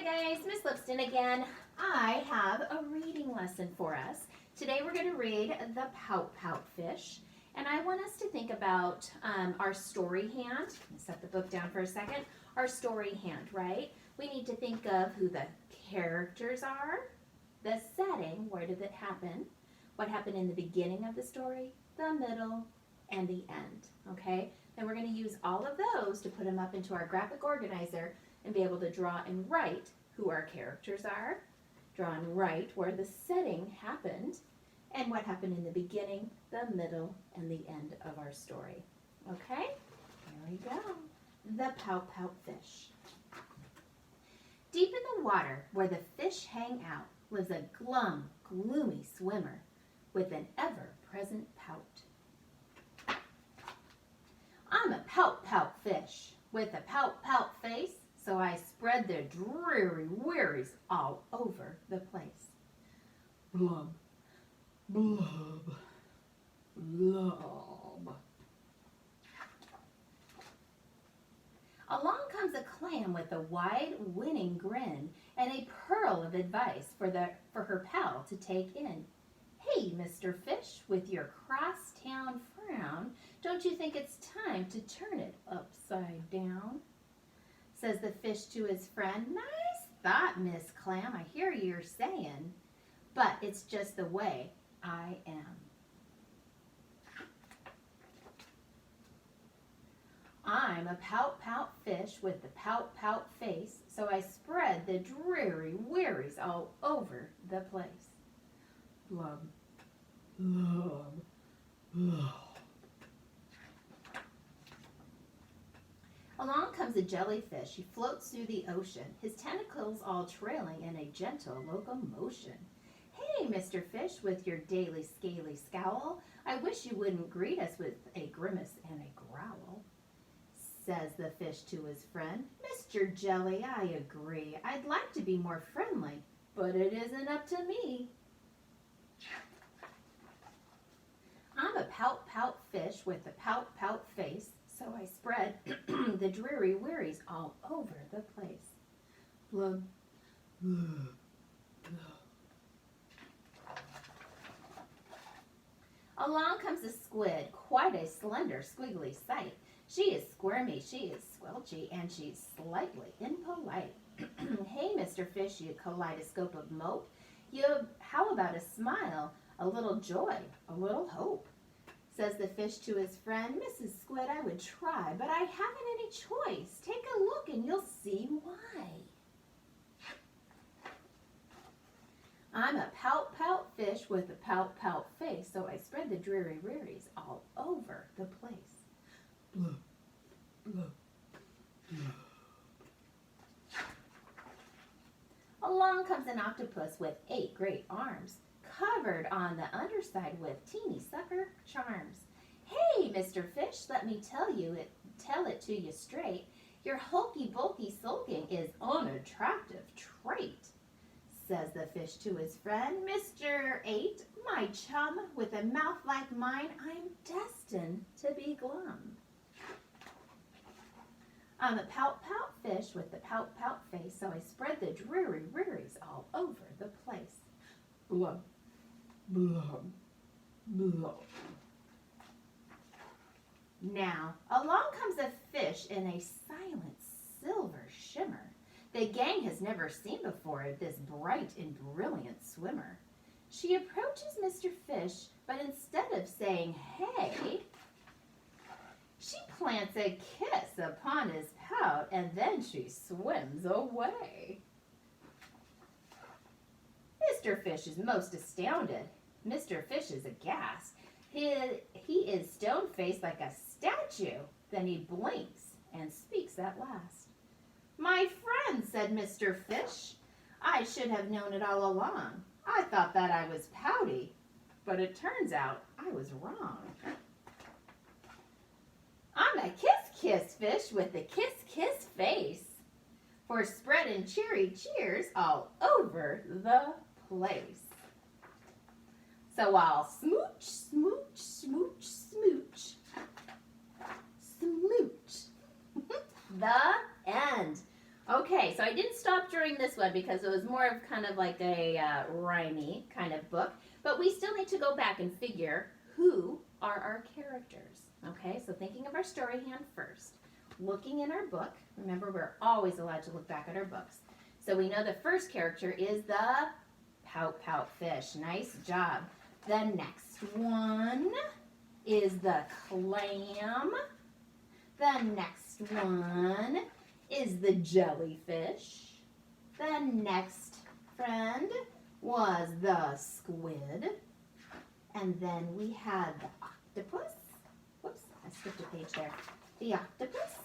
Hi guys, Miss Lipston again. I have a reading lesson for us. Today we're going to read the Pout fish, and I want us to think about our story hand. Let me set the book down for a second. Our story hand, right? We need to think of who the characters are, the setting, where did it happen, what happened in the beginning of the story, the middle, and the end, okay? Then we're going to use all of those to put them up into our graphic organizer and be able to draw and write who our characters are, draw and write where the setting happened, and what happened in the beginning, the middle, and the end of our story. Okay? Here we go. The Pout fish. Deep in the water where the fish hang out lives a glum, gloomy swimmer with an ever-present pout. I'm a pout fish with a pout face, so I spread the dreary wearies all over the place. Blub, blub, blub. Along comes a clam with a wide, winning grin and a pearl of advice for her pal to take in. Hey, Mr. Fish, with your crosstown frown, don't you think it's time to turn it upside down? Says the fish to his friend. Nice thought, Miss Clam, I hear you're saying, but it's just the way I am. I'm a pout fish with the pout face, so I spread the dreary wearies all over the place. Blub, blub, blub. Along comes a jellyfish. He floats through the ocean, his tentacles all trailing in a gentle locomotion. Hey, Mr. Fish, with your daily scaly scowl, I wish you wouldn't greet us with a grimace and a growl. Says the fish to his friend. Mr. Jelly, I agree. I'd like to be more friendly, but it isn't up to me. I'm a pout fish with a pout face, so I spread the dreary wearies all over the place. Blub, blub, blub. Along comes a squid, quite a slender, squiggly sight. She is squirmy, she is squelchy, and she's slightly impolite. Hey, Mr. Fish, you kaleidoscope of mope, how about a smile, a little joy, a little hope? Says the fish to his friend. Mrs. Squid, I would try, but I haven't any choice. Take a look and you'll see why. I'm a pout fish with a pout face, so I spread the dreary wearies all over the place. Blub, blub, blub. Along comes an octopus with 8 great arms, covered on the underside with teeny sucker charms. Hey, Mr. Fish, let me tell it to you straight. Your hulky-bulky sulking is unattractive trait. Says the fish to his friend. Mr. 8, my chum, with a mouth like mine, I'm destined to be glum. I'm a pout fish with the pout face, so I spread the dreary wearies all over the place. Blub, blub, blub. Now, along comes a fish in a silent silver shimmer. The gang has never seen before this bright and brilliant swimmer. She approaches Mr. Fish, but instead of saying, hey, she plants a kiss upon his pout, and then she swims away. Mr. Fish is most astounded. Mr. Fish is aghast. He is stone-faced like a statue. Then he blinks and speaks at last. My friend, said Mr. Fish, I should have known it all along. I thought that I was pouty, but it turns out I was wrong. I'm a kiss fish with a kiss face, for spreading cheery cheers all over the place. So I'll smooch, smooch, smooch, smooch, smooch. The end. Okay, so I didn't stop during this one because it was more of kind of like a rhymey kind of book, but we still need to go back and figure who are our characters. Okay, so thinking of our story hand first, looking in our book. Remember, we're always allowed to look back at our books. So we know the first character is the Pout Pout fish. Nice job. The next one is the clam. The next one is the jellyfish. The next friend was the squid. And then we had the octopus. Whoops, I skipped a page there. The octopus.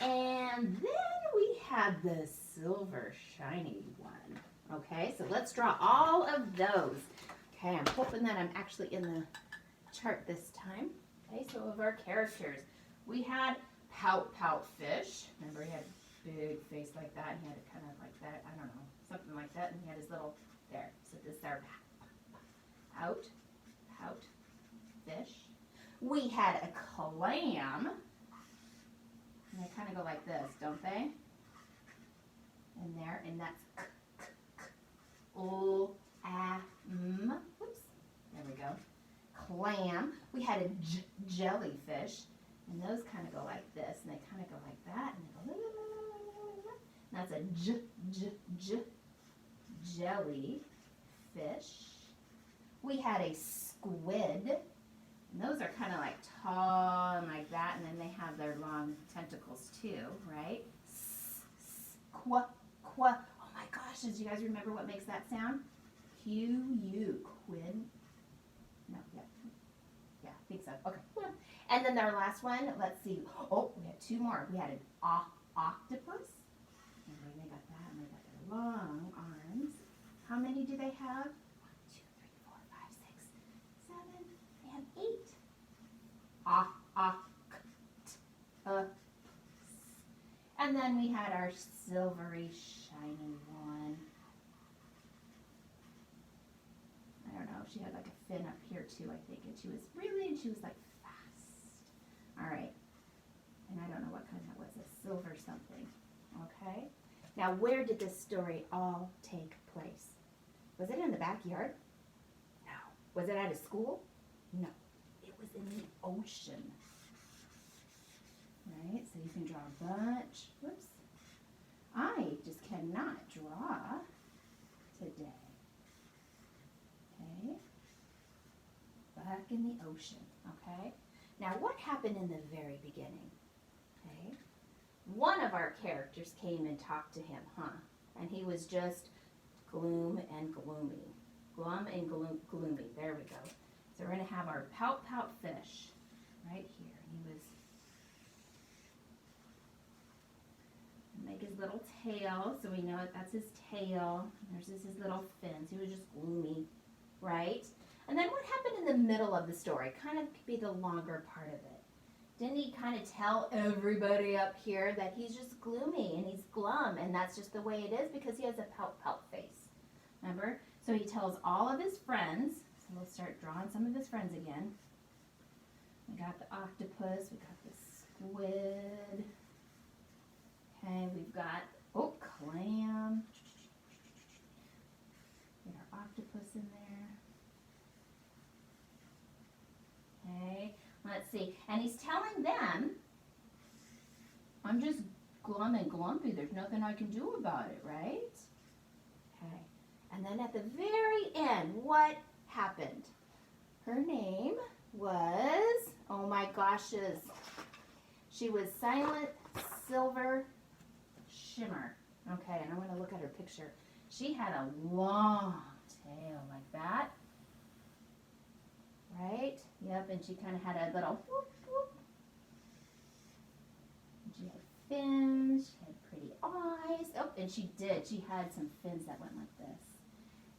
And then we had the silver shiny one. Okay, so let's draw all of those. Okay, I'm hoping that I'm actually in the chart this time. Okay, so of our characters, we had Pout Pout fish. Remember, he had a big face like that, and he had it kind of like that. I don't know, something like that, and he had his little, there. So this is our Pout Pout fish. We had a clam, and they kind of go like this, don't they? And there, and that's whoops, there we go. Clam. We had a jellyfish, and those kind of go like this, and they kind of go like that, and they go, and that's a jellyfish. We had a squid, and those are kind of like tall and like that, and then they have their long tentacles too, right? Qua. Oh my gosh, did you guys remember what makes that sound? Q-U, quid. No, yeah, I think so. Okay. And then our last one, let's see. Oh, we had two more. We had an octopus. And they got that, and they got their long arms. How many do they have? 1, 2, 3, 4, 5, 6, 7, and 8. Octopus. And then we had our silvery, shiny one. I don't know, she had like a fin up here too, I think, and she was like fast. All right, and I don't know what kind that was, a silver something, okay? Now, where did this story all take place? Was it in the backyard? No. Was it at a school? No. It was in the ocean. Right, so you can draw a bunch. Whoops. I just cannot draw today. Okay. Back in the ocean. Okay. Now, what happened in the very beginning? Okay. One of our characters came and talked to him, and he was just gloom and gloomy. Glum and gloomy. There we go. So we're going to have our Pout Pout fish right here. He was make his little tail, so we know that's his tail. There's his little fins. He was just gloomy, right? And then what happened in the middle of the story? Kind of be the longer part of it. Didn't he kind of tell everybody up here that he's just gloomy and he's glum, and that's just the way it is because he has a pout pout face? Remember? So he tells all of his friends. So we'll start drawing some of his friends again. We got the octopus. We got the squid. Okay, we've got, clam. Get our octopus in there. Okay, let's see. And he's telling them, I'm just glum and glumpy. There's nothing I can do about it, right? Okay. And then at the very end, what happened? Her name was, oh my gosh, she was Silent Silver Shimmer. Okay, and I want to look at her picture. She had a long tail like that. Right? Yep, and she kind of had a little whoop, whoop. And she had fins. She had pretty eyes. Oh, and she did. She had some fins that went like this.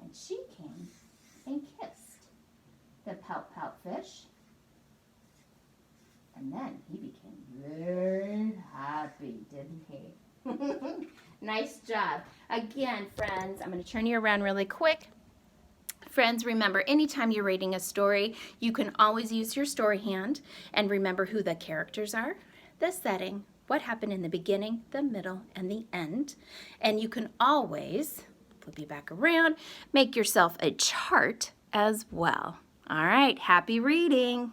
And she came and kissed the Pout Pout fish. And then he became very happy, didn't he? Nice job. Again, friends, I'm going to turn you around really quick. Friends, remember, anytime you're reading a story, you can always use your story hand and remember who the characters are, the setting, what happened in the beginning, the middle, and the end. And you can always flip you back around, make yourself a chart as well. All right, happy reading.